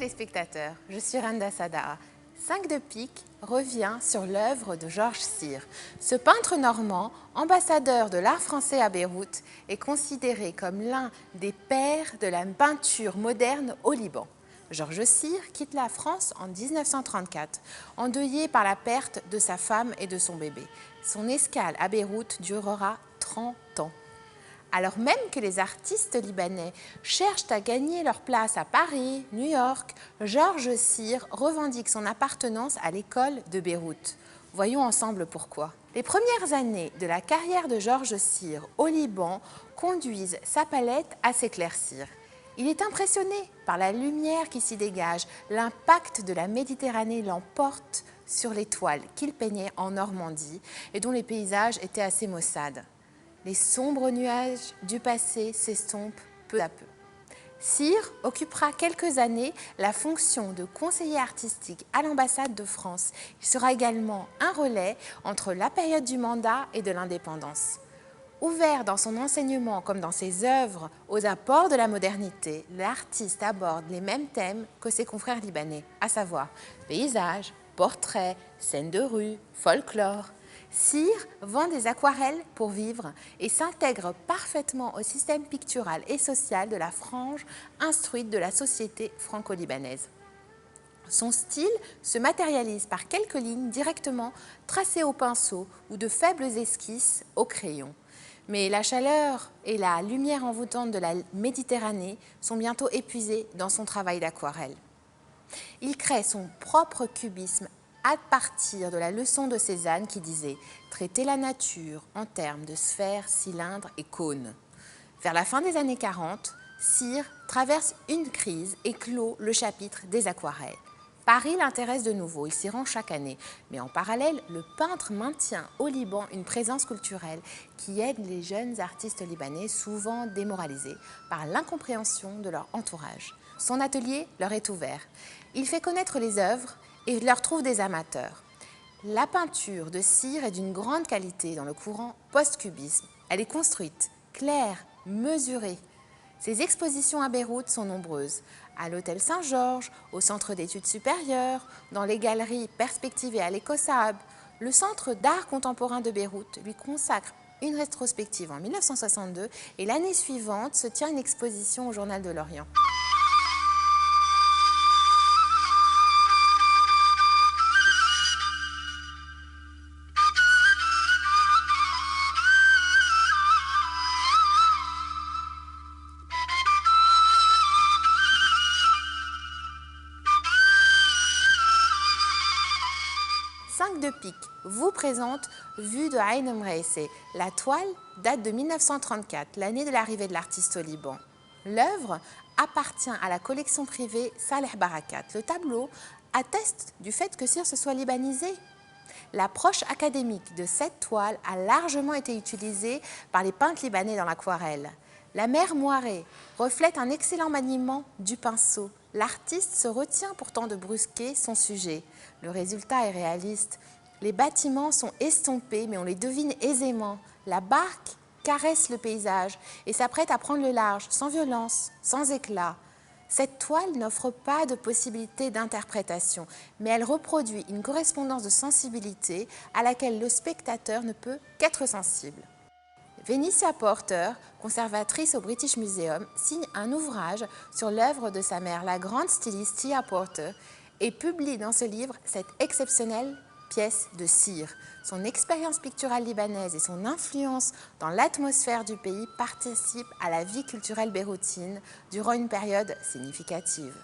téléspectateurs, je suis Randa Sadaa. 5 de pique revient sur l'œuvre de Georges Sire. Ce peintre normand, ambassadeur de l'art français à Beyrouth, est considéré comme l'un des pères de la peinture moderne au Liban. Georges Sire quitte la France en 1934, endeuillé par la perte de sa femme et de son bébé. Son escale à Beyrouth durera 30 ans. Alors même que les artistes libanais cherchent à gagner leur place à Paris, New York, Georges Sire revendique son appartenance à l'école de Beyrouth. Voyons ensemble pourquoi. Les premières années de la carrière de Georges Sire au Liban conduisent sa palette à s'éclaircir. Il est impressionné par la lumière qui s'y dégage. L'impact de la Méditerranée l'emporte sur les toiles qu'il peignait en Normandie et dont les paysages étaient assez maussades. Les sombres nuages du passé s'estompent peu à peu. Sire occupera quelques années la fonction de conseiller artistique à l'ambassade de France. Il sera également un relais entre la période du mandat et de l'indépendance. Ouvert dans son enseignement comme dans ses œuvres aux apports de la modernité, l'artiste aborde les mêmes thèmes que ses confrères libanais, à savoir paysages, portraits, scènes de rue, folklore. Sire vend des aquarelles pour vivre et s'intègre parfaitement au système pictural et social de la frange instruite de la société franco-libanaise. Son style se matérialise par quelques lignes directement tracées au pinceau ou de faibles esquisses au crayon. Mais la chaleur et la lumière envoûtante de la Méditerranée sont bientôt épuisées dans son travail d'aquarelle. Il crée son propre cubisme à partir de la leçon de Cézanne qui disait « Traiter la nature en termes de sphères, cylindres et cônes ». Vers la fin des années 40, Sire traverse une crise et clôt le chapitre des aquarelles. Paris l'intéresse de nouveau, il s'y rend chaque année. Mais en parallèle, le peintre maintient au Liban une présence culturelle qui aide les jeunes artistes libanais souvent démoralisés par l'incompréhension de leur entourage. Son atelier leur est ouvert. Il fait connaître les œuvres et leur trouve des amateurs. La peinture de Sire est d'une grande qualité dans le courant post-cubisme. Elle est construite, claire, mesurée. Ses expositions à Beyrouth sont nombreuses. À l'Hôtel Saint-Georges, au Centre d'études supérieures, dans les galeries Perspective et Al-Ekossab, le Centre d'art contemporain de Beyrouth lui consacre une rétrospective en 1962 et l'année suivante se tient une exposition au Journal de l'Orient. De pique vous présente Vue de Ain Mreissé. La toile date de 1934, l'année de l'arrivée de l'artiste au Liban. L'œuvre appartient à la collection privée Saleh Barakat. Le tableau atteste du fait que Sire se soit libanisé. L'approche académique de cette toile a largement été utilisée par les peintres libanais dans l'aquarelle. La mer moirée reflète un excellent maniement du pinceau. L'artiste se retient pourtant de brusquer son sujet. Le résultat est réaliste. Les bâtiments sont estompés, mais on les devine aisément. La barque caresse le paysage et s'apprête à prendre le large, sans violence, sans éclat. Cette toile n'offre pas de possibilité d'interprétation, mais elle reproduit une correspondance de sensibilité à laquelle le spectateur ne peut qu'être sensible. Venicia Porter, conservatrice au British Museum, signe un ouvrage sur l'œuvre de sa mère, la grande styliste Tia Porter, et publie dans ce livre cette exceptionnelle pièce de Sire. Son expérience picturale libanaise et son influence dans l'atmosphère du pays participent à la vie culturelle beyrouthine durant une période significative.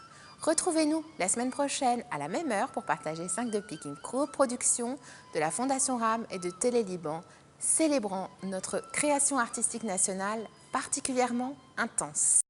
Retrouvez-nous la semaine prochaine à la même heure pour partager 5 de pique, une coproduction de la Fondation RAM et de Télé Liban, célébrant notre création artistique nationale particulièrement intense.